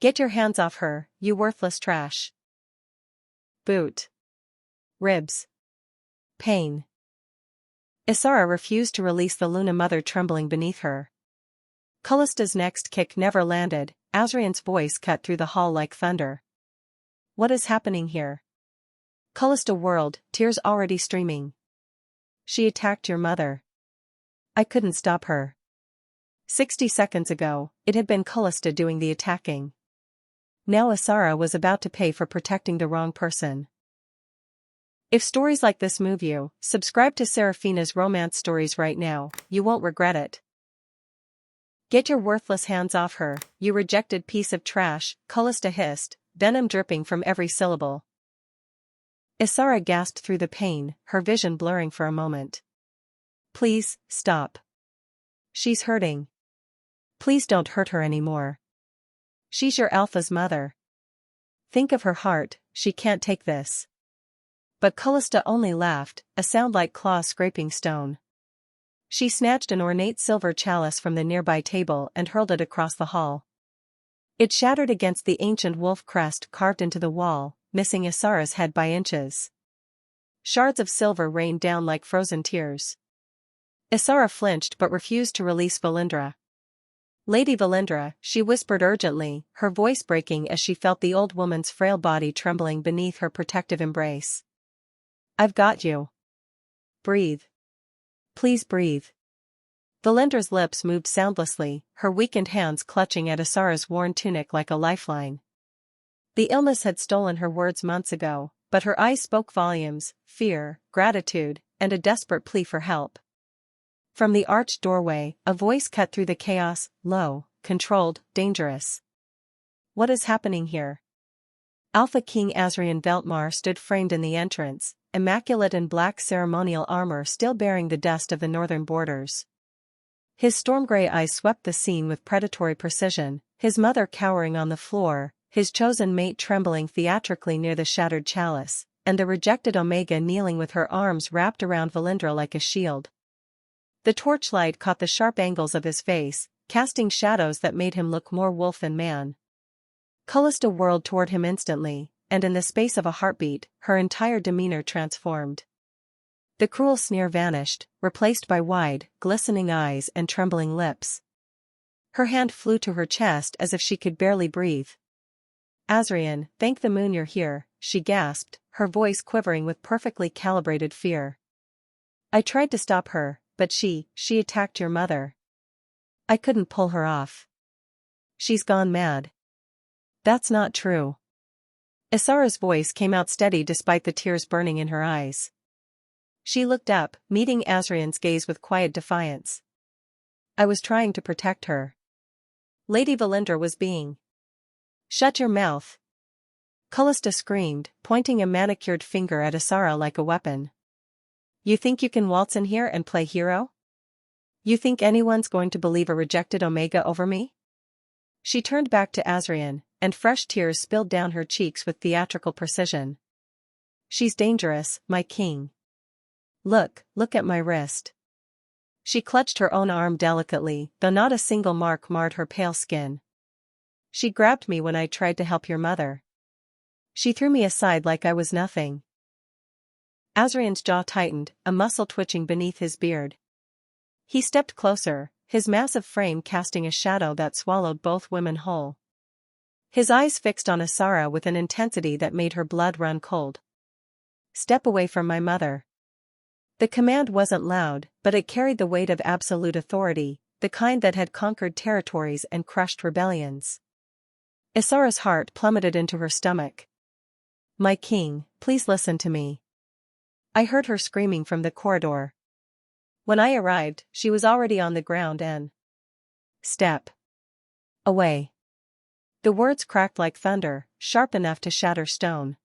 Get your hands off her, you worthless trash. Boot. Ribs. Pain. Ysara refused to release the Luna Mother trembling beneath her. Kalista's next kick never landed, Azrion's voice cut through the hall like thunder. What is happening here? Kalista whirled, tears already streaming. She attacked your mother. I couldn't stop her. 60 seconds ago, it had been Kalista doing the attacking. Now Ysara was about to pay for protecting the wrong person. If stories like this move you, subscribe to Seraphina's romance stories right now, you won't regret it. Get your worthless hands off her, you rejected piece of trash, Kalista hissed, venom dripping from every syllable. Ysara gasped through the pain, her vision blurring for a moment. Please, stop. She's hurting. Please don't hurt her anymore. She's your Alpha's mother. Think of her heart, she can't take this. But Kalista only laughed, a sound like claws scraping stone. She snatched an ornate silver chalice from the nearby table and hurled it across the hall. It shattered against the ancient wolf crest carved into the wall, missing Ysara's head by inches. Shards of silver rained down like frozen tears. Ysara flinched but refused to release Valindra. Lady Valindra, she whispered urgently, her voice breaking as she felt the old woman's frail body trembling beneath her protective embrace. I've got you. Breathe. Please breathe. Valindra's lips moved soundlessly, her weakened hands clutching at Ysara's worn tunic like a lifeline. The illness had stolen her words months ago, but her eyes spoke volumes, fear, gratitude, and a desperate plea for help. From the arched doorway, a voice cut through the chaos, low, controlled, dangerous. What is happening here? Alpha King Azrion Veltmar stood framed in the entrance, immaculate in black ceremonial armor still bearing the dust of the northern borders. His storm-gray eyes swept the scene with predatory precision, his mother cowering on the floor, his chosen mate trembling theatrically near the shattered chalice, and the rejected Omega kneeling with her arms wrapped around Valindra like a shield. The torchlight caught the sharp angles of his face, casting shadows that made him look more wolf than man. Kalista whirled toward him instantly, and in the space of a heartbeat, her entire demeanor transformed. The cruel sneer vanished, replaced by wide, glistening eyes and trembling lips. Her hand flew to her chest as if she could barely breathe. Azrion, thank the moon you're here, she gasped, her voice quivering with perfectly calibrated fear. I tried to stop her, but she attacked your mother. I couldn't pull her off. She's gone mad. That's not true. Ysara's voice came out steady despite the tears burning in her eyes. She looked up, meeting Azrion's gaze with quiet defiance. I was trying to protect her. Lady Valindra was being. Shut your mouth. Kalista screamed, pointing a manicured finger at Ysara like a weapon. You think you can waltz in here and play hero? You think anyone's going to believe a rejected Omega over me? She turned back to Azrion, and fresh tears spilled down her cheeks with theatrical precision. She's dangerous, my king. Look at my wrist. She clutched her own arm delicately, though not a single mark marred her pale skin. She grabbed me when I tried to help your mother. She threw me aside like I was nothing. Azrion's jaw tightened, a muscle twitching beneath his beard. He stepped closer, his massive frame casting a shadow that swallowed both women whole. His eyes fixed on Ysara with an intensity that made her blood run cold. Step away from my mother. The command wasn't loud, but it carried the weight of absolute authority, the kind that had conquered territories and crushed rebellions. Ysara's heart plummeted into her stomach. My king, please listen to me. I heard her screaming from the corridor. When I arrived, she was already on the ground and... Step away. The words cracked like thunder, sharp enough to shatter stone.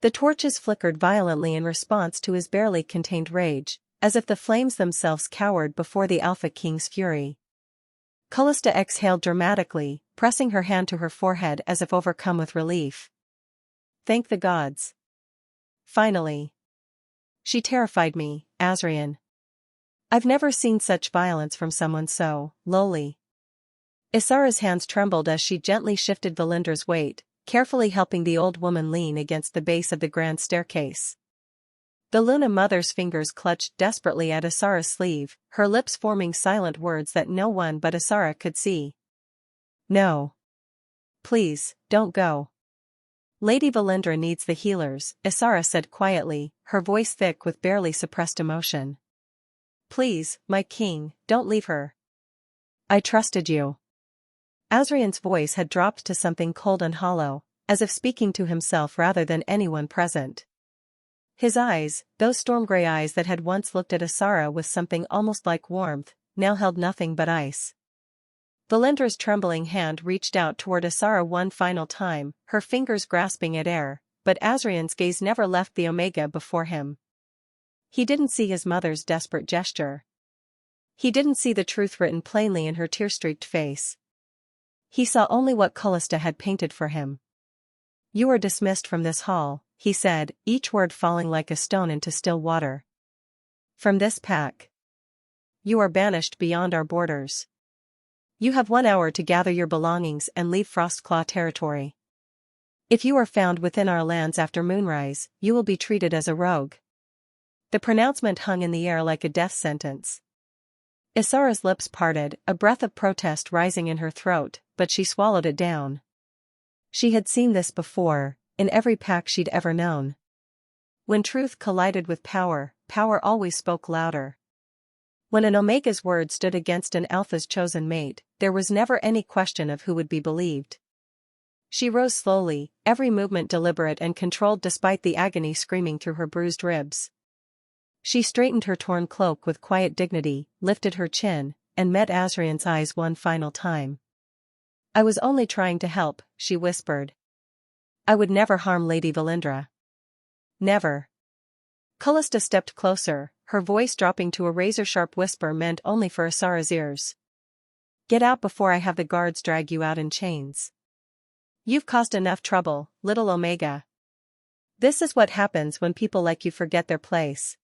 The torches flickered violently in response to his barely contained rage, as if the flames themselves cowered before the Alpha King's fury. Kalista exhaled dramatically, pressing her hand to her forehead as if overcome with relief. Thank the gods. Finally. She terrified me, Azrion. I've never seen such violence from someone so lowly. Ysara's hands trembled as she gently shifted Valindra's weight, carefully helping the old woman lean against the base of the grand staircase. The Luna Mother's fingers clutched desperately at Ysara's sleeve, her lips forming silent words that no one but Ysara could see. "No. Please, don't go. Lady Valindra needs the healers," Ysara said quietly, her voice thick with barely suppressed emotion. "Please, my king, don't leave her. I trusted you." Azrion's voice had dropped to something cold and hollow, as if speaking to himself rather than anyone present. His eyes, those storm-gray eyes that had once looked at Ysara with something almost like warmth, now held nothing but ice. Valindra's trembling hand reached out toward Ysara one final time, her fingers grasping at air, but Azrion's gaze never left the Omega before him. He didn't see his mother's desperate gesture. He didn't see the truth written plainly in her tear-streaked face. He saw only what Kalista had painted for him. "You are dismissed from this hall," he said, each word falling like a stone into still water. "From this pack. You are banished beyond our borders. You have 1 hour to gather your belongings and leave Frostclaw territory. If you are found within our lands after moonrise, you will be treated as a rogue." The pronouncement hung in the air like a death sentence. Ysara's lips parted, a breath of protest rising in her throat, but she swallowed it down. She had seen this before, in every pack she'd ever known. When truth collided with power, power always spoke louder. When an Omega's word stood against an Alpha's chosen mate, there was never any question of who would be believed. She rose slowly, every movement deliberate and controlled despite the agony screaming through her bruised ribs. She straightened her torn cloak with quiet dignity, lifted her chin, and met Azrion's eyes one final time. "I was only trying to help," she whispered. "I would never harm Lady Valindra. Never." Kalista stepped closer, her voice dropping to a razor-sharp whisper meant only for Ysara's ears. "Get out before I have the guards drag you out in chains. You've caused enough trouble, little Omega. This is what happens when people like you forget their place."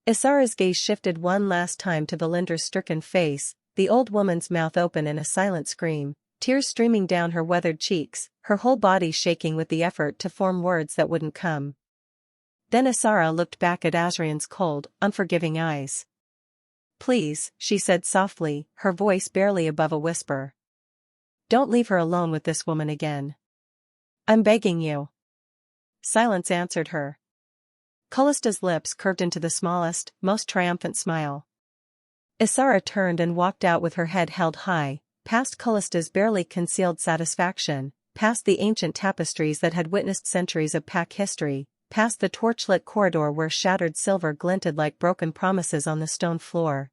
Ysara's gaze shifted one last time to Valindra's stricken face, the old woman's mouth open in a silent scream, tears streaming down her weathered cheeks, her whole body shaking with the effort to form words that wouldn't come. Then Ysara looked back at Azrion's cold, unforgiving eyes. "Please," she said softly, her voice barely above a whisper. "Don't leave her alone with this woman again. I'm begging you." Silence answered her. Kalista's lips curved into the smallest, most triumphant smile. Ysara turned and walked out with her head held high, past Kalista's barely concealed satisfaction, past the ancient tapestries that had witnessed centuries of pack history, past the torchlit corridor where shattered silver glinted like broken promises on the stone floor.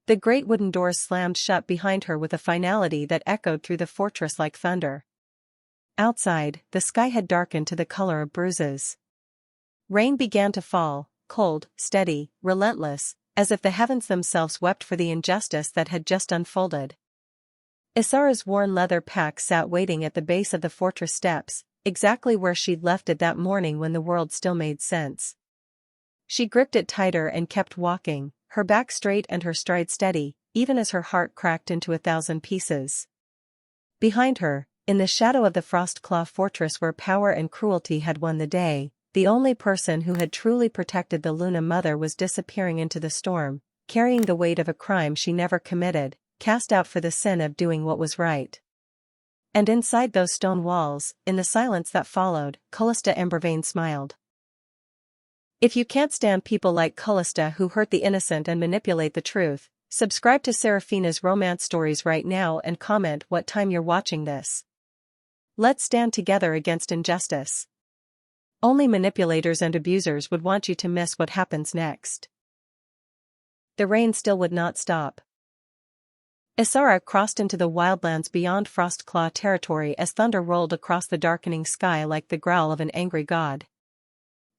The great wooden doors slammed shut behind her with a finality that echoed through the fortress like thunder. Outside, the sky had darkened to the color of bruises. Rain began to fall, cold, steady, relentless, as if the heavens themselves wept for the injustice that had just unfolded. Ysara's worn leather pack sat waiting at the base of the fortress steps, exactly where she'd left it that morning when the world still made sense. She gripped it tighter and kept walking, her back straight and her stride steady, even as her heart cracked into 1,000 pieces. Behind her, in the shadow of the Frostclaw fortress where power and cruelty had won the day, the only person who had truly protected the Luna Mother was disappearing into the storm, carrying the weight of a crime she never committed, cast out for the sin of doing what was right. And inside those stone walls, in the silence that followed, Kalista Embervain smiled. If you can't stand people like Kalista who hurt the innocent and manipulate the truth, subscribe to Seraphina's romance stories right now and comment what time you're watching this. Let's stand together against injustice. Only manipulators and abusers would want you to miss what happens next. The rain still would not stop. Ysara crossed into the wildlands beyond Frostclaw territory as thunder rolled across the darkening sky like the growl of an angry god.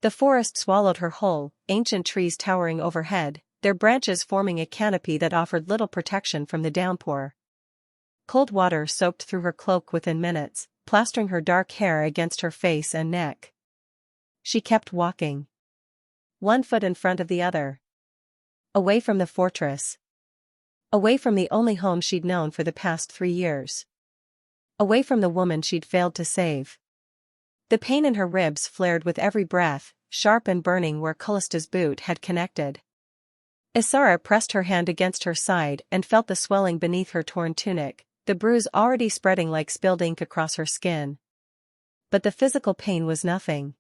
The forest swallowed her whole, ancient trees towering overhead, their branches forming a canopy that offered little protection from the downpour. Cold water soaked through her cloak within minutes, plastering her dark hair against her face and neck. She kept walking. One foot in front of the other. Away from the fortress. Away from the only home she'd known for the past 3 years. Away from the woman she'd failed to save. The pain in her ribs flared with every breath, sharp and burning where Kalista's boot had connected. Ysara pressed her hand against her side and felt the swelling beneath her torn tunic, the bruise already spreading like spilled ink across her skin. But the physical pain was nothing.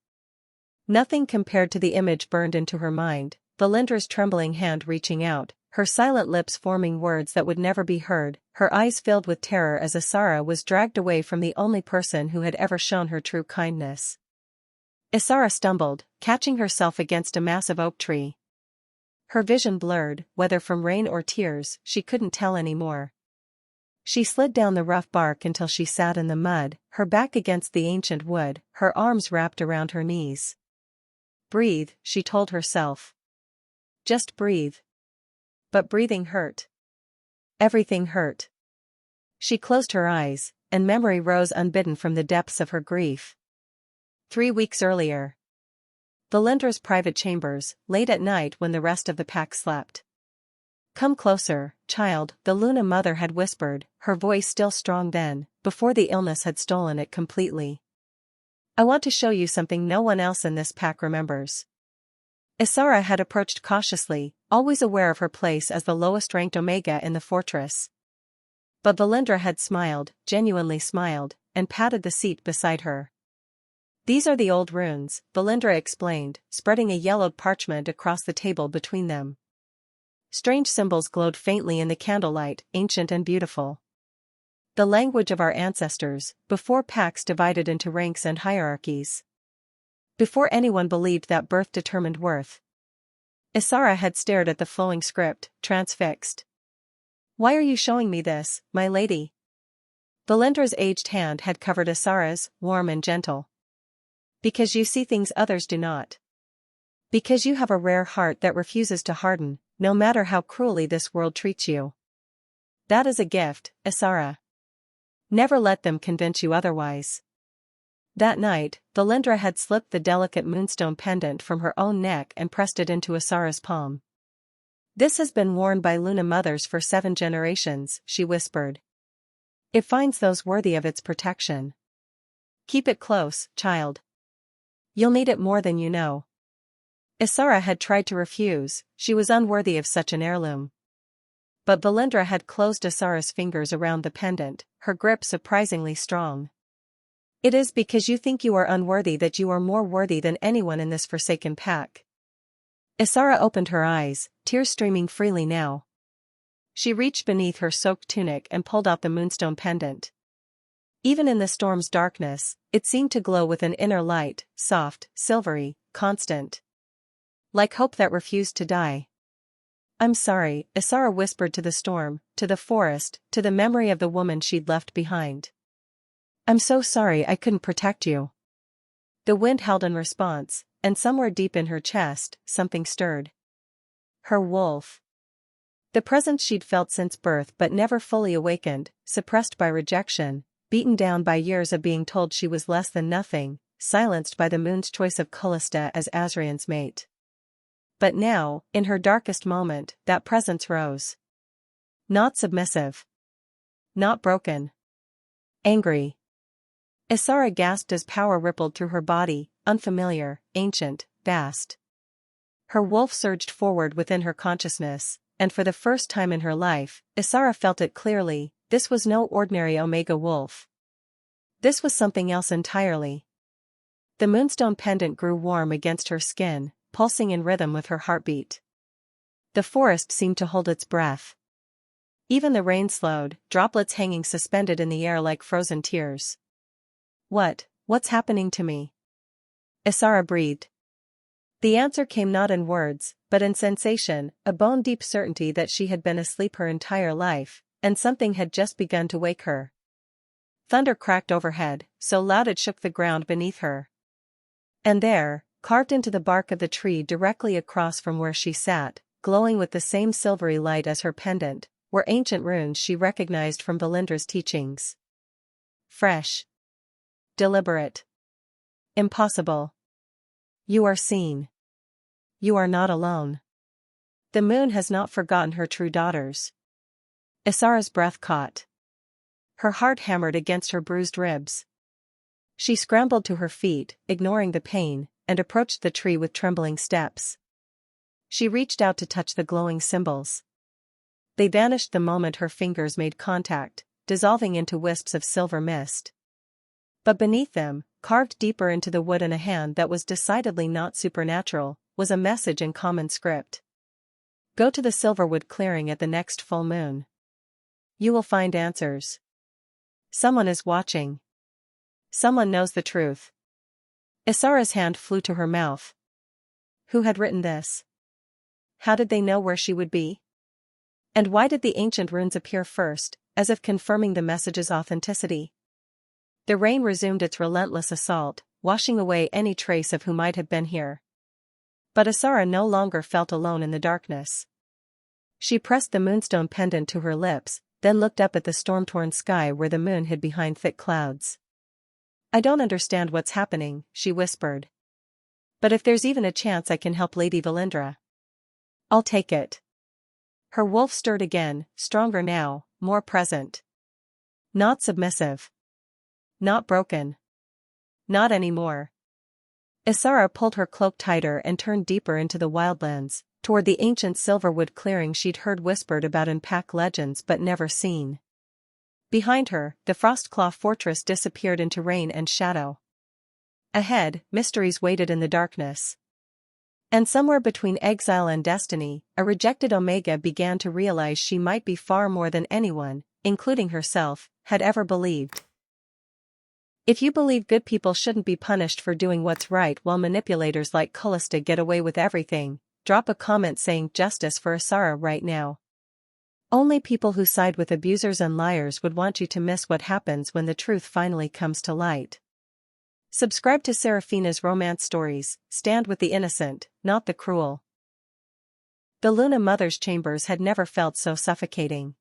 Nothing compared to the image burned into her mind, Valindra's trembling hand reaching out, her silent lips forming words that would never be heard, her eyes filled with terror as Ysara was dragged away from the only person who had ever shown her true kindness. Ysara stumbled, catching herself against a massive oak tree. Her vision blurred, whether from rain or tears, she couldn't tell anymore. She slid down the rough bark until she sat in the mud, her back against the ancient wood, her arms wrapped around her knees. Breathe, she told herself. Just breathe. But breathing hurt. Everything hurt. She closed her eyes, and memory rose unbidden from the depths of her grief. 3 weeks earlier. Valindra's private chambers, late at night when the rest of the pack slept. Come closer, child, the Luna Mother had whispered, her voice still strong then, before the illness had stolen it completely. I want to show you something no one else in this pack remembers. Ysara had approached cautiously, always aware of her place as the lowest-ranked Omega in the fortress. But Valindra had smiled, genuinely smiled, and patted the seat beside her. These are the old runes, Valindra explained, spreading a yellowed parchment across the table between them. Strange symbols glowed faintly in the candlelight, ancient and beautiful. The language of our ancestors, before packs divided into ranks and hierarchies. Before anyone believed that birth determined worth. Ysara had stared at the flowing script, transfixed. Why are you showing me this, my lady? Valindra's aged hand had covered Ysara's, warm and gentle. Because you see things others do not. Because you have a rare heart that refuses to harden, no matter how cruelly this world treats you. That is a gift, Ysara. Never let them convince you otherwise. That night, Valindra had slipped the delicate moonstone pendant from her own neck and pressed it into Ysara's palm. This has been worn by Luna Mothers for 7 generations, she whispered. It finds those worthy of its protection. Keep it close, child. You'll need it more than you know. Ysara had tried to refuse, she was unworthy of such an heirloom. But Valindra had closed Ysara's fingers around the pendant, her grip surprisingly strong. It is because you think you are unworthy that you are more worthy than anyone in this forsaken pack. Ysara opened her eyes, tears streaming freely now. She reached beneath her soaked tunic and pulled out the moonstone pendant. Even in the storm's darkness, it seemed to glow with an inner light, soft, silvery, constant. Like hope that refused to die. I'm sorry, Ysara whispered to the storm, to the forest, to the memory of the woman she'd left behind. I'm so sorry I couldn't protect you. The wind howled in response, and somewhere deep in her chest, something stirred. Her wolf. The presence she'd felt since birth but never fully awakened, suppressed by rejection, beaten down by years of being told she was less than nothing, silenced by the moon's choice of Kalista as Azrion's mate. But now, in her darkest moment, that presence rose. Not submissive. Not broken. Angry. Ysara gasped as power rippled through her body, unfamiliar, ancient, vast. Her wolf surged forward within her consciousness, and for the first time in her life, Ysara felt it clearly, this was no ordinary Omega wolf. This was something else entirely. The moonstone pendant grew warm against her skin, pulsing in rhythm with her heartbeat. The forest seemed to hold its breath. Even the rain slowed, droplets hanging suspended in the air like frozen tears. What's happening to me? Ysara breathed. The answer came not in words, but in sensation, a bone-deep certainty that she had been asleep her entire life, and something had just begun to wake her. Thunder cracked overhead, so loud it shook the ground beneath her. And there, carved into the bark of the tree directly across from where she sat, glowing with the same silvery light as her pendant, were ancient runes she recognized from Valindra's teachings. Fresh. Deliberate. Impossible. You are seen. You are not alone. The moon has not forgotten her true daughters. Ysara's breath caught. Her heart hammered against her bruised ribs. She scrambled to her feet, ignoring the pain, and approached the tree with trembling steps. She reached out to touch the glowing symbols. They vanished the moment her fingers made contact, dissolving into wisps of silver mist. But beneath them, carved deeper into the wood in a hand that was decidedly not supernatural, was a message in common script. Go to the Silverwood clearing at the next full moon. You will find answers. Someone is watching. Someone knows the truth. Ysara's hand flew to her mouth. Who had written this? How did they know where she would be? And why did the ancient runes appear first, as if confirming the message's authenticity? The rain resumed its relentless assault, washing away any trace of who might have been here. But Ysara no longer felt alone in the darkness. She pressed the moonstone pendant to her lips, then looked up at the storm-torn sky where the moon hid behind thick clouds. I don't understand what's happening, she whispered. But if there's even a chance I can help Lady Valindra, I'll take it. Her wolf stirred again, stronger now, more present. Not submissive. Not broken. Not anymore. Ysara pulled her cloak tighter and turned deeper into the wildlands, toward the ancient Silverwood clearing she'd heard whispered about in pack legends but never seen. Behind her, the Frostclaw fortress disappeared into rain and shadow. Ahead, mysteries waited in the darkness. And somewhere between exile and destiny, a rejected Omega began to realize she might be far more than anyone, including herself, had ever believed. If you believe good people shouldn't be punished for doing what's right while manipulators like Kalista get away with everything, drop a comment saying justice for Ysara right now. Only people who side with abusers and liars would want you to miss what happens when the truth finally comes to light. Subscribe to Seraphina's romance stories, stand with the innocent, not the cruel. The Luna Mother's chambers had never felt so suffocating.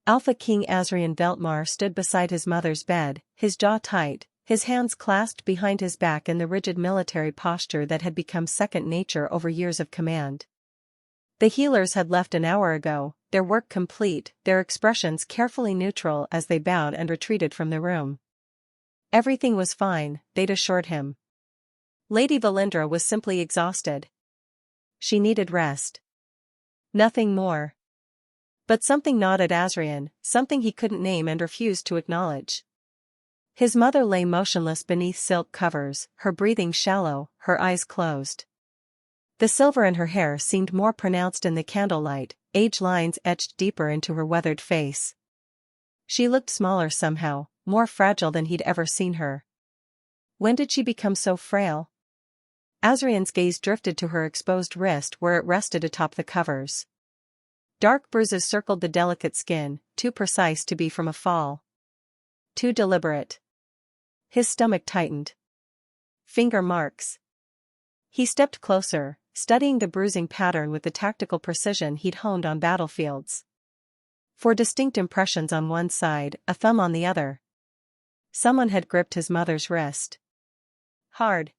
Alpha King Azrion Veltmar stood beside his mother's bed, his jaw tight, his hands clasped behind his back in the rigid military posture that had become second nature over years of command. The healers had left an hour ago, their work complete, their expressions carefully neutral as they bowed and retreated from the room. Everything was fine, they'd assured him. Lady Valindra was simply exhausted. She needed rest. Nothing more. But something gnawed at Azrion, something he couldn't name and refused to acknowledge. His mother lay motionless beneath silk covers, her breathing shallow, her eyes closed. The silver in her hair seemed more pronounced in the candlelight, age lines etched deeper into her weathered face. She looked smaller somehow, more fragile than he'd ever seen her. When did she become so frail? Azrion's gaze drifted to her exposed wrist where it rested atop the covers. Dark bruises circled the delicate skin, too precise to be from a fall. Too deliberate. His stomach tightened. Finger marks. He stepped closer, studying the bruising pattern with the tactical precision he'd honed on battlefields. 4 distinct impressions on one side, a thumb on the other. Someone had gripped his mother's wrist. Hard.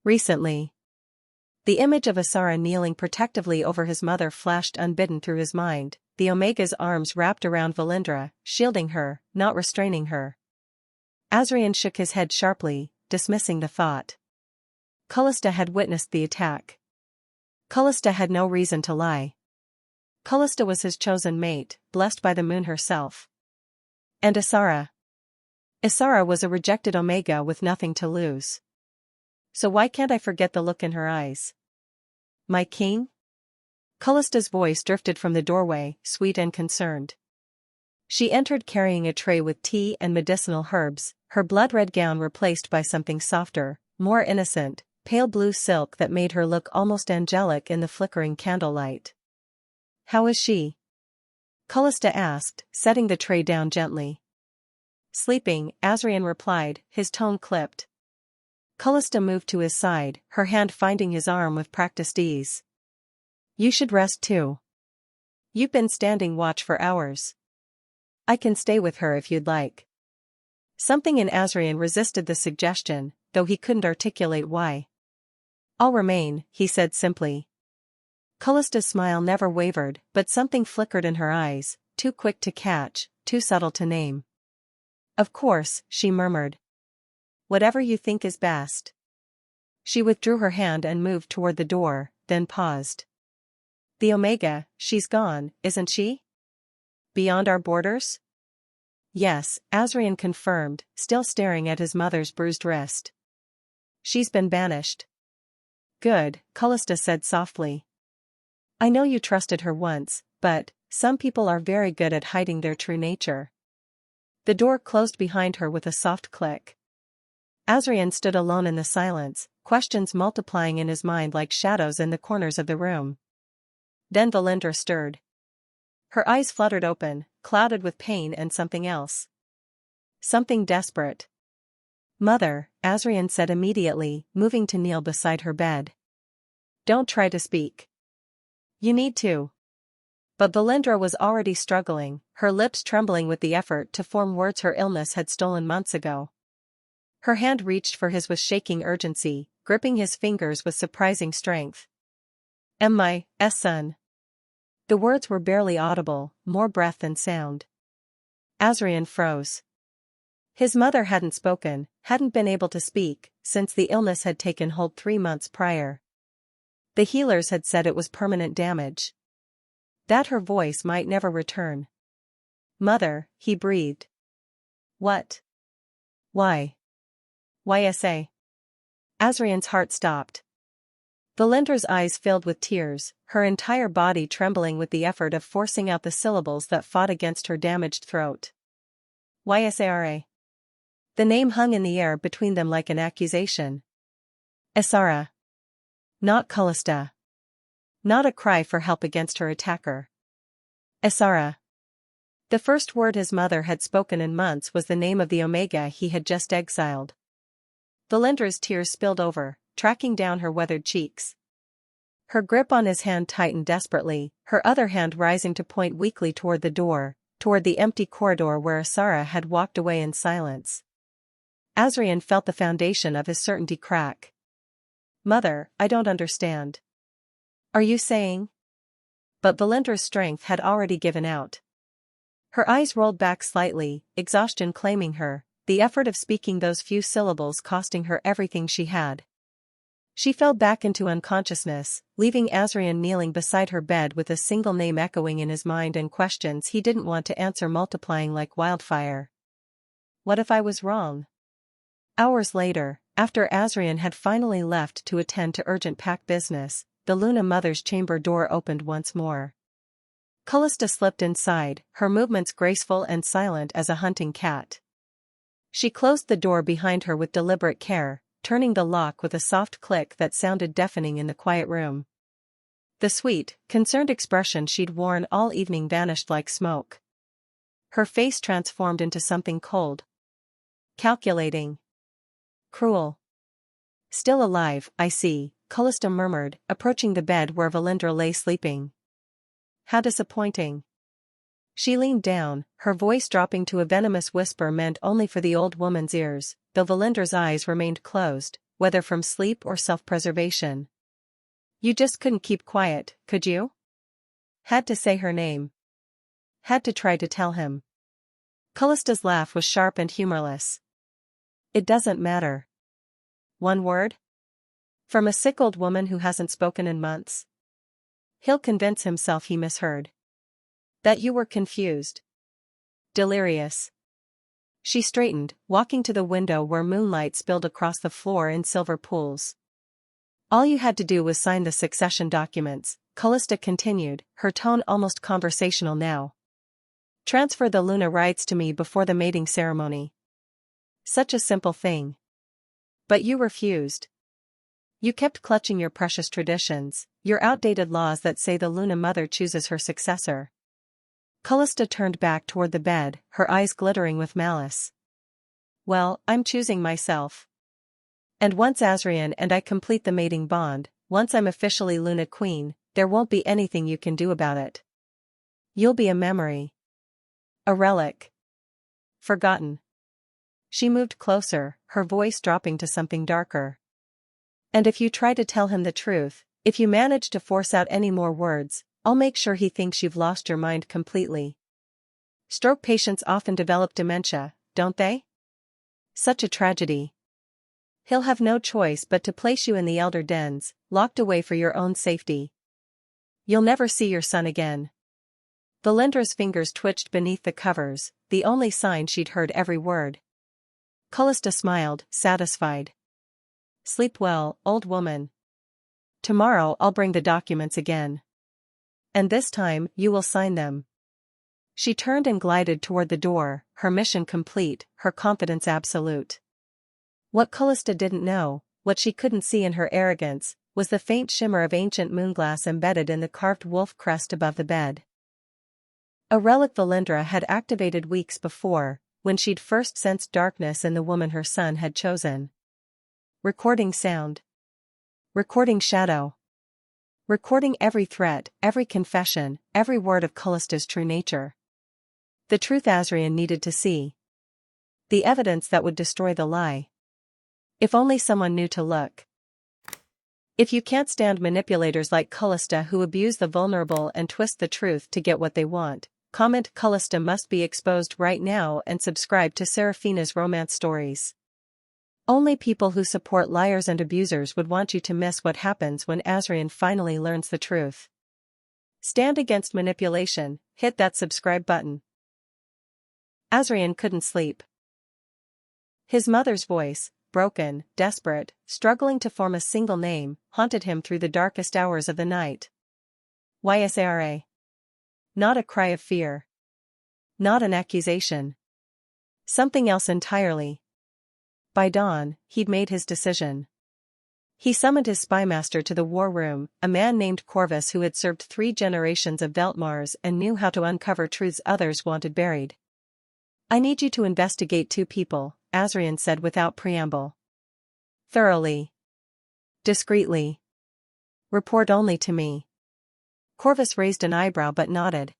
Recently. The image of Ysara kneeling protectively over his mother flashed unbidden through his mind, the Omega's arms wrapped around Valindra, shielding her, not restraining her. Azrion shook his head sharply, dismissing the thought. Kalista had witnessed the attack. Kalista had no reason to lie. Kalista was his chosen mate, blessed by the moon herself. And Ysara. Ysara was a rejected Omega with nothing to lose. So why can't I forget the look in her eyes? My king? Kalista's voice drifted from the doorway, sweet and concerned. She entered carrying a tray with tea and medicinal herbs, her blood-red gown replaced by something softer, more innocent, pale blue silk that made her look almost angelic in the flickering candlelight. How is she? Kalista asked, setting the tray down gently. Sleeping, Azrion replied, his tone clipped. Kalista moved to his side, her hand finding his arm with practiced ease. You should rest too. You've been standing watch for hours. I can stay with her if you'd like. Something in Azrion resisted the suggestion, though he couldn't articulate why. I'll remain, he said simply. Kallista's smile never wavered, but something flickered in her eyes, too quick to catch, too subtle to name. Of course, she murmured. Whatever you think is best. She withdrew her hand and moved toward the door, then paused. The Omega, she's gone, isn't she? Beyond our borders? Yes, Azrion confirmed, still staring at his mother's bruised wrist. She's been banished. Good, Kalista said softly. I know you trusted her once, but some people are very good at hiding their true nature. The door closed behind her with a soft click. Azrion stood alone in the silence, questions multiplying in his mind like shadows in the corners of the room. Then Valindra stirred. Her eyes fluttered open, clouded with pain and something else. Something desperate. Mother, Azrion said immediately, moving to kneel beside her bed. Don't try to speak. You need to. But Valindra was already struggling, her lips trembling with the effort to form words her illness had stolen months ago. Her hand reached for his with shaking urgency, gripping his fingers with surprising strength. Am my son? The words were barely audible, more breath than sound. Azrion froze. His mother hadn't spoken, hadn't been able to speak, since the illness had taken hold 3 months prior. The healers had said it was permanent damage. That her voice might never return. Mother, he breathed. What? Why? Ysa. Azrion's heart stopped. Valindra's eyes filled with tears, her entire body trembling with the effort of forcing out the syllables that fought against her damaged throat. Ysara. The name hung in the air between them like an accusation. Ysara. Not Kalista. Not a cry for help against her attacker. Ysara. The first word his mother had spoken in months was the name of the Omega he had just exiled. Valindra's tears spilled over, tracking down her weathered cheeks. Her grip on his hand tightened desperately, her other hand rising to point weakly toward the door, toward the empty corridor where Ysara had walked away in silence. Azrion felt the foundation of his certainty crack. Mother, I don't understand. Are you saying? But Valindra's strength had already given out. Her eyes rolled back slightly, exhaustion claiming her, the effort of speaking those few syllables costing her everything she had. She fell back into unconsciousness, leaving Azrion kneeling beside her bed with a single name echoing in his mind and questions he didn't want to answer multiplying like wildfire. What if I was wrong? Hours later, after Azrion had finally left to attend to urgent pack business, the Luna Mother's chamber door opened once more. Kalista slipped inside, her movements graceful and silent as a hunting cat. She closed the door behind her with deliberate care, turning the lock with a soft click that sounded deafening in the quiet room. The sweet, concerned expression she'd worn all evening vanished like smoke. Her face transformed into something cold. Calculating. Cruel. Still alive, I see, Kalista murmured, approaching the bed where Valindra lay sleeping. How disappointing. She leaned down, her voice dropping to a venomous whisper meant only for the old woman's ears, though Valindra's eyes remained closed, whether from sleep or self-preservation. You just couldn't keep quiet, could you? Had to say her name. Had to try to tell him. Kallista's laugh was sharp and humorless. It doesn't matter. One word? From a sick old woman who hasn't spoken in months? He'll convince himself he misheard. That you were confused. Delirious. She straightened, walking to the window where moonlight spilled across the floor in silver pools. All you had to do was sign the succession documents, Kalista continued, her tone almost conversational now. Transfer the Luna rights to me before the mating ceremony. Such a simple thing. But you refused. You kept clutching your precious traditions, your outdated laws that say the Luna Mother chooses her successor. Kalista turned back toward the bed, her eyes glittering with malice. Well, I'm choosing myself. And once Azrion and I complete the mating bond, once I'm officially Luna Queen, there won't be anything you can do about it. You'll be a memory. A relic. Forgotten. She moved closer, her voice dropping to something darker. And if you try to tell him the truth, If you manage to force out any more words, I'll make sure he thinks you've lost your mind completely. Stroke patients often develop dementia, don't they? Such a tragedy. He'll have no choice but to place you in the elder dens, locked away for your own safety. You'll never see your son again. Valindra's fingers twitched beneath the covers, the only sign she'd heard every word. Kalista smiled, satisfied. Sleep well, old woman. Tomorrow I'll bring the documents again. And this time, you will sign them. She turned and glided toward the door, her mission complete, her confidence absolute. What Kalista didn't know, what she couldn't see in her arrogance, was the faint shimmer of ancient moonglass embedded in the carved wolf crest above the bed. A relic Valindra had activated weeks before, when she'd first sensed darkness in the woman her son had chosen. Recording sound. Recording shadow. Recording every threat, every confession, every word of Kalista's true nature. The truth Azrion needed to see. The evidence that would destroy the lie. If only someone knew to look. If you can't stand manipulators like Kalista who abuse the vulnerable and twist the truth to get what they want, comment Kalista must be exposed right now and subscribe to Seraphina's romance stories. Only people who support liars and abusers would want you to miss what happens when Azrion finally learns the truth. Stand against manipulation, hit that subscribe button. Azrion couldn't sleep. His mother's voice, broken, desperate, struggling to form a single name, haunted him through the darkest hours of the night. Ysara. Not a cry of fear. Not an accusation. Something else entirely. By dawn, he'd made his decision. He summoned his spymaster to the war room, a man named Corvus who had served 3 generations of Veltmars and knew how to uncover truths others wanted buried. I need you to investigate 2 people, Azrion said without preamble. Thoroughly. Discreetly. Report only to me. Corvus raised an eyebrow but nodded.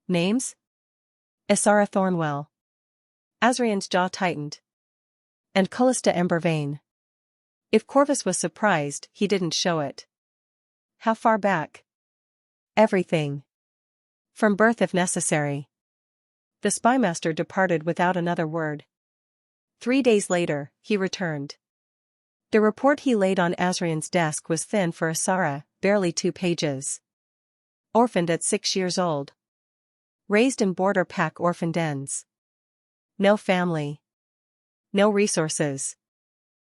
Names? Ysara Thornwell. Azrion's jaw tightened. And Kalista Embervain. If Corvus was surprised, he didn't show it. How far back? Everything. From birth if necessary. The spymaster departed without another word. 3 days later, he returned. The report he laid on Azrion's desk was thin for Ysara, barely 2 pages. Orphaned at 6 years old. Raised in border pack orphan dens. No family. No resources.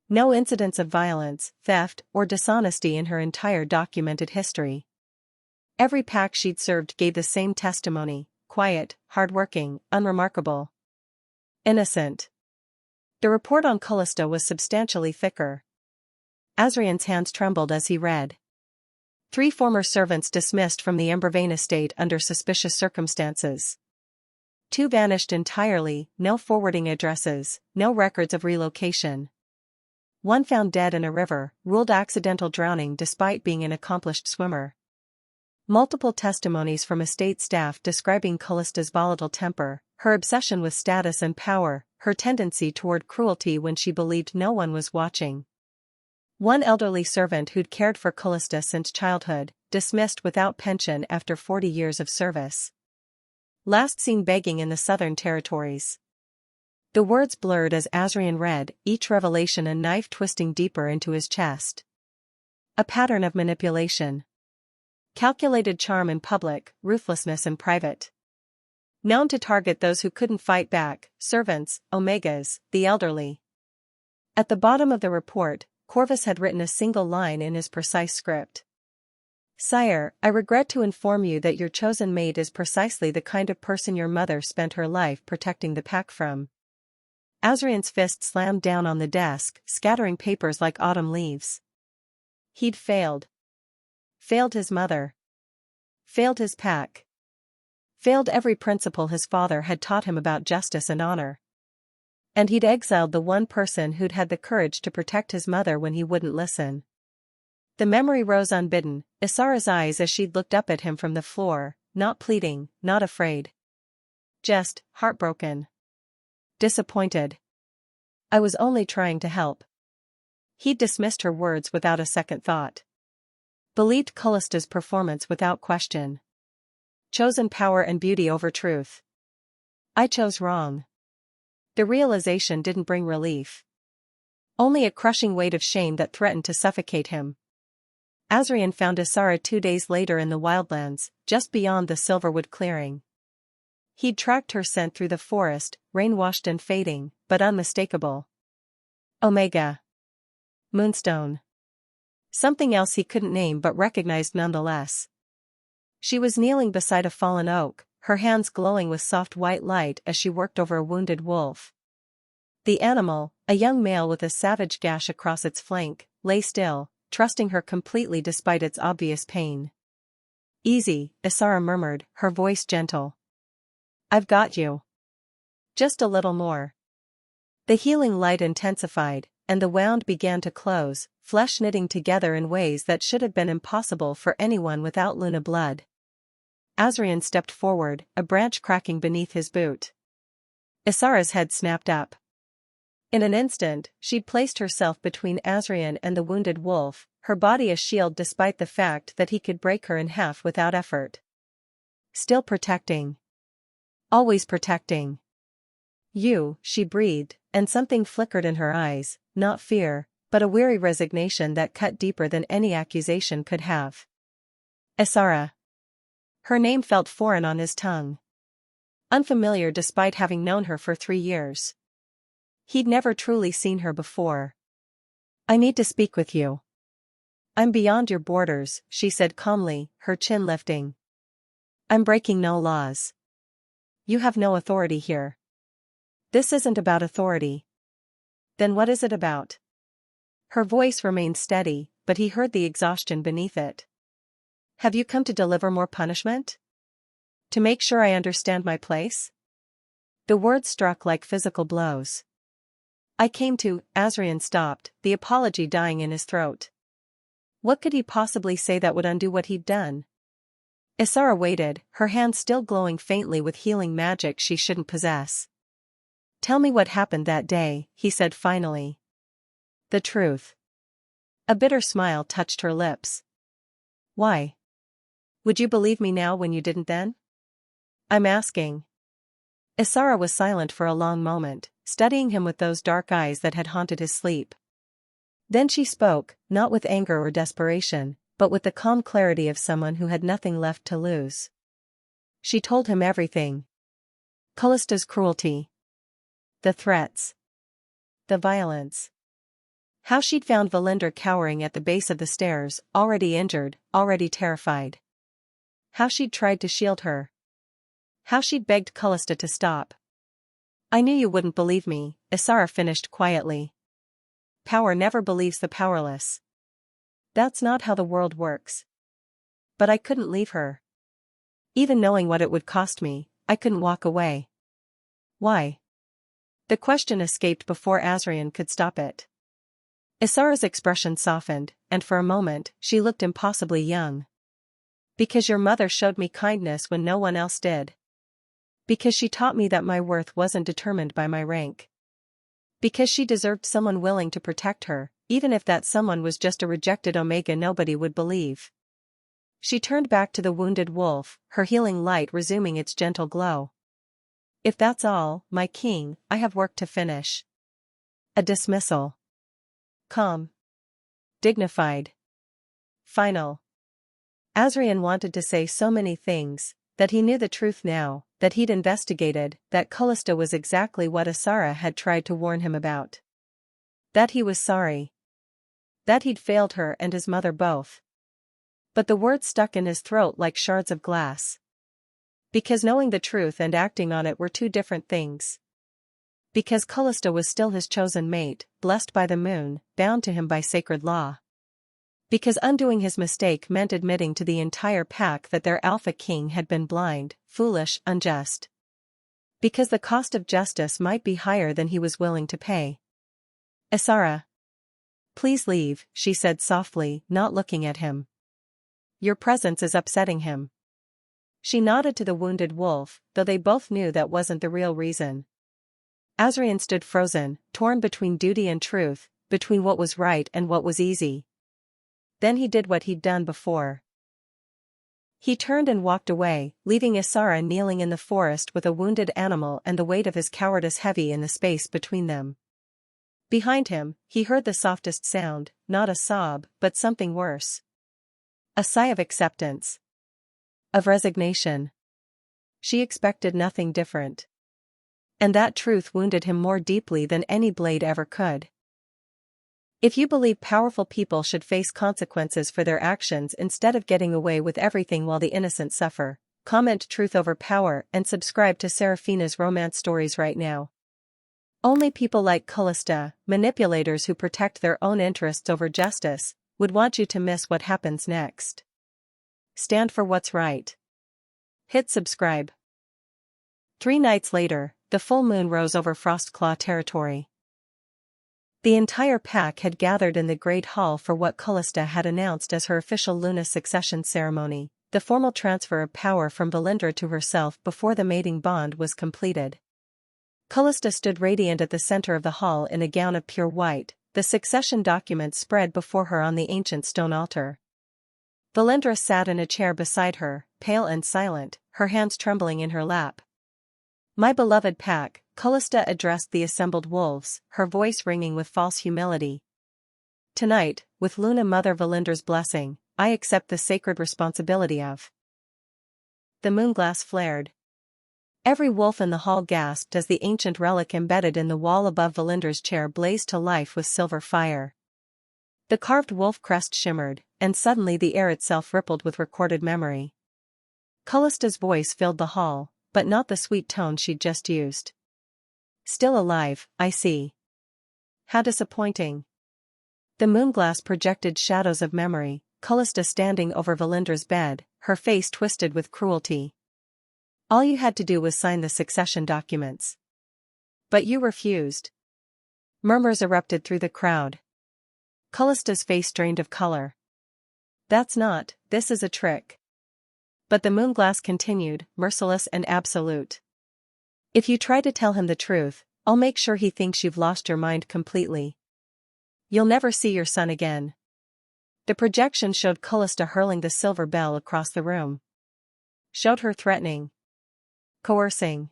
No incidents of violence, theft, or dishonesty in her entire documented history. Every pack she'd served gave the same testimony: quiet, hardworking, unremarkable. Innocent. The report on Kalista was substantially thicker. Azrion's hands trembled as he read. 3 former servants dismissed from the Embervain estate under suspicious circumstances. 2 vanished entirely, no forwarding addresses, no records of relocation. 1 found dead in a river, ruled accidental drowning despite being an accomplished swimmer. Multiple testimonies from estate staff describing Kalista's volatile temper, her obsession with status and power, her tendency toward cruelty when she believed no one was watching. 1 elderly servant who'd cared for Kalista since childhood, dismissed without pension after 40 years of service. Last seen begging in the Southern Territories. The words blurred as Azrion read, each revelation a knife twisting deeper into his chest. A pattern of manipulation. Calculated charm in public, ruthlessness in private. Known to target those who couldn't fight back, servants, omegas, the elderly. At the bottom of the report, Corvus had written a single line in his precise script. Sire, I regret to inform you that your chosen mate is precisely the kind of person your mother spent her life protecting the pack from. Azrion's fist slammed down on the desk, scattering papers like autumn leaves. He'd failed. Failed his mother. Failed his pack. Failed every principle his father had taught him about justice and honor. And he'd exiled the one person who'd had the courage to protect his mother when he wouldn't listen. The memory rose unbidden, Ysara's eyes as she'd looked up at him from the floor, not pleading, not afraid. Just, heartbroken. Disappointed. I was only trying to help. He'd dismissed her words without a second thought. Believed Kalista's performance without question. Chosen power and beauty over truth. I chose wrong. The realization didn't bring relief. Only a crushing weight of shame that threatened to suffocate him. Azrion found Ysara 2 days later in the wildlands, just beyond the Silverwood clearing. He'd tracked her scent through the forest, rain-washed and fading, but unmistakable. Omega. Moonstone. Something else he couldn't name but recognized nonetheless. She was kneeling beside a fallen oak, her hands glowing with soft white light as she worked over a wounded wolf. The animal, a young male with a savage gash across its flank, lay still, trusting her completely despite its obvious pain. Easy, Ysara murmured, her voice gentle. I've got you. Just a little more. The healing light intensified, and the wound began to close, flesh knitting together in ways that should have been impossible for anyone without Luna blood. Azrion stepped forward, a branch cracking beneath his boot. Ysara's head snapped up. In an instant, she'd placed herself between Azrion and the wounded wolf, her body a shield despite the fact that he could break her in half without effort. Still protecting. Always protecting. You, she breathed, and something flickered in her eyes, not fear, but a weary resignation that cut deeper than any accusation could have. Ysara. Her name felt foreign on his tongue. Unfamiliar despite having known her for 3 years. He'd never truly seen her before. I need to speak with you. I'm beyond your borders, she said calmly, her chin lifting. I'm breaking no laws. You have no authority here. This isn't about authority. Then what is it about? Her voice remained steady, but he heard the exhaustion beneath it. Have you come to deliver more punishment? To make sure I understand my place? The words struck like physical blows. I came to, Azrion stopped, the apology dying in his throat. What could he possibly say that would undo what he'd done? Ysara waited, her hands still glowing faintly with healing magic she shouldn't possess. Tell me what happened that day, he said finally. The truth. A bitter smile touched her lips. Why? Would you believe me now when you didn't then? I'm asking. Ysara was silent for a long moment, studying him with those dark eyes that had haunted his sleep. Then she spoke, not with anger or desperation, but with the calm clarity of someone who had nothing left to lose. She told him everything. Kalista's cruelty. The threats. The violence. How she'd found Valindra cowering at the base of the stairs, already injured, already terrified. How she'd tried to shield her. How she'd begged Kalista to stop. I knew you wouldn't believe me, Ysara finished quietly. Power never believes the powerless. That's not how the world works. But I couldn't leave her. Even knowing what it would cost me, I couldn't walk away. Why? The question escaped before Azrion could stop it. Ysara's expression softened, and for a moment, she looked impossibly young. Because your mother showed me kindness when no one else did. Because she taught me that my worth wasn't determined by my rank. Because she deserved someone willing to protect her, even if that someone was just a rejected Omega nobody would believe. She turned back to the wounded wolf, her healing light resuming its gentle glow. If that's all, my king, I have work to finish. A dismissal. Calm. Dignified. Final. Azrion wanted to say so many things, that he knew the truth now, that he'd investigated, that Kalista was exactly what Ysara had tried to warn him about. That he was sorry. That he'd failed her and his mother both. But the words stuck in his throat like shards of glass. Because knowing the truth and acting on it were two different things. Because Kalista was still his chosen mate, blessed by the moon, bound to him by sacred law. Because undoing his mistake meant admitting to the entire pack that their Alpha King had been blind, foolish, unjust. Because the cost of justice might be higher than he was willing to pay. Ysara. Please leave, she said softly, not looking at him. Your presence is upsetting him. She nodded to the wounded wolf, though they both knew that wasn't the real reason. Azrion stood frozen, torn between duty and truth, between what was right and what was easy. Then he did what he'd done before. He turned and walked away, leaving Ysara kneeling in the forest with a wounded animal and the weight of his cowardice heavy in the space between them. Behind him, he heard the softest sound, not a sob, but something worse. A sigh of acceptance. Of resignation. She expected nothing different. And that truth wounded him more deeply than any blade ever could. If you believe powerful people should face consequences for their actions instead of getting away with everything while the innocent suffer, comment truth over power and subscribe to Seraphina's romance stories right now. Only people like Kalista, manipulators who protect their own interests over justice, would want you to miss what happens next. Stand for what's right. Hit subscribe. 3 nights later, the full moon rose over Frostclaw territory. The entire pack had gathered in the Great Hall for what Kalista had announced as her official Luna succession ceremony, the formal transfer of power from Valindra to herself before the mating bond was completed. Kalista stood radiant at the center of the hall in a gown of pure white, the succession documents spread before her on the ancient stone altar. Valindra sat in a chair beside her, pale and silent, her hands trembling in her lap. "My beloved pack," Kalista addressed the assembled wolves, her voice ringing with false humility. "Tonight, with Luna Mother Valindra's blessing, I accept the sacred responsibility of..." The moonglass flared. Every wolf in the hall gasped as the ancient relic embedded in the wall above Valindra's chair blazed to life with silver fire. The carved wolf crest shimmered, and suddenly the air itself rippled with recorded memory. Kalista's voice filled the hall, but not the sweet tone she'd just used. "Still alive, I see. How disappointing." The moonglass projected shadows of memory, Kalista standing over Valindra's bed, her face twisted with cruelty. "All you had to do was sign the succession documents. But you refused." Murmurs erupted through the crowd. Kalista's face drained of color. This is a trick." But the moonglass continued, merciless and absolute. "If you try to tell him the truth, I'll make sure he thinks you've lost your mind completely. You'll never see your son again." The projection showed Kalista hurling the silver bell across the room. Showed her threatening. Coercing.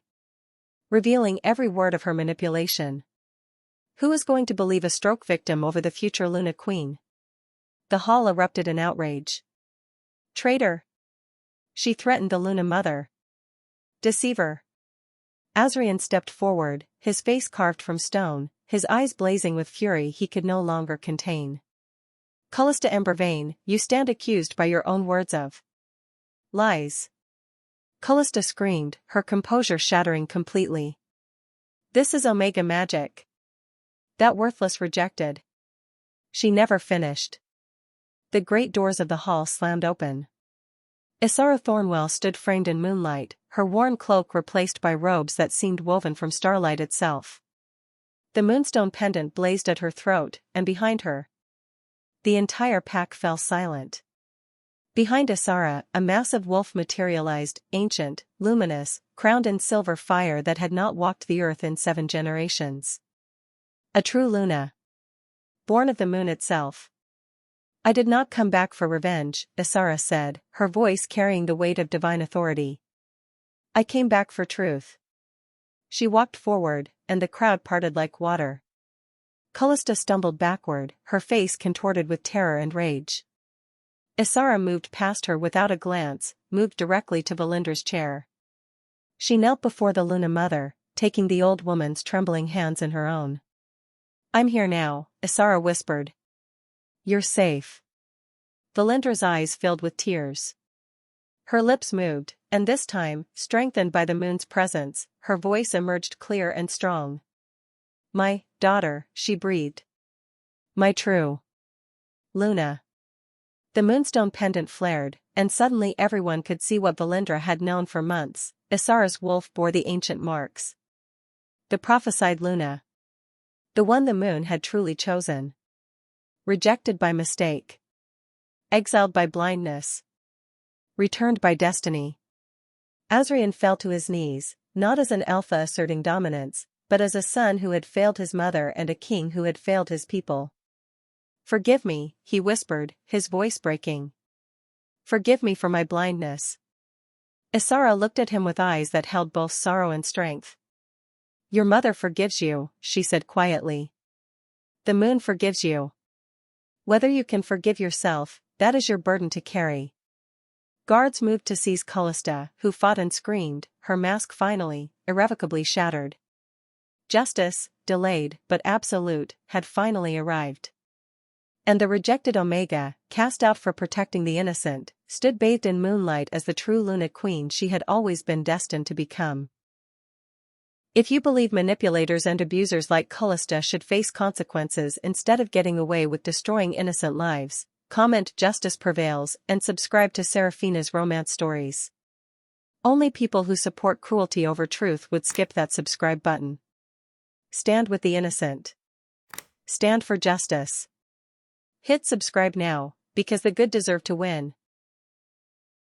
Revealing every word of her manipulation. Who is going to believe a stroke victim over the future Luna Queen? The hall erupted in outrage. "Traitor!" She threatened the Luna Mother. "Deceiver!" Azrion stepped forward, his face carved from stone, his eyes blazing with fury he could no longer contain. "Kalista Embervain, you stand accused by your own words of lies." Kalista screamed, her composure shattering completely. "This is Omega magic. That worthless rejected." She never finished. The great doors of the hall slammed open. Ysara Thornwell stood framed in moonlight, her worn cloak replaced by robes that seemed woven from starlight itself. The moonstone pendant blazed at her throat, and behind her, the entire pack fell silent. Behind Ysara, a massive wolf materialized, ancient, luminous, crowned in silver fire that had not walked the earth in 7 generations. A true Luna. Born of the moon itself. "I did not come back for revenge," Ysara said, her voice carrying the weight of divine authority. "I came back for truth." She walked forward, and the crowd parted like water. Kalista stumbled backward, her face contorted with terror and rage. Ysara moved past her without a glance, moved directly to Valindra's chair. She knelt before the Luna Mother, taking the old woman's trembling hands in her own. "I'm here now," Ysara whispered. "You're safe." Valindra's eyes filled with tears. Her lips moved, and this time, strengthened by the moon's presence, her voice emerged clear and strong. "My daughter," she breathed. "My true Luna." The moonstone pendant flared, and suddenly everyone could see what Valindra had known for months. Ysara's wolf bore the ancient marks. The prophesied Luna. The one the moon had truly chosen. Rejected by mistake. Exiled by blindness. Returned by destiny. Azrion fell to his knees, not as an alpha asserting dominance, but as a son who had failed his mother and a king who had failed his people. Forgive me, he whispered, his voice breaking. Forgive me for my blindness. Ysara looked at him with eyes that held both sorrow and strength. Your mother forgives you, she said quietly. The moon forgives you. Whether you can forgive yourself, that is your burden to carry. Guards moved to seize Kalista, who fought and screamed, her mask finally, irrevocably shattered. Justice, delayed but absolute, had finally arrived. And the rejected Omega, cast out for protecting the innocent, stood bathed in moonlight as the true Luna Queen she had always been destined to become. If you believe manipulators and abusers like Kalista should face consequences instead of getting away with destroying innocent lives, comment "Justice Prevails" and subscribe to Seraphina's romance stories. Only people who support cruelty over truth would skip that subscribe button. Stand with the innocent. Stand for justice. Hit subscribe now, because the good deserve to win.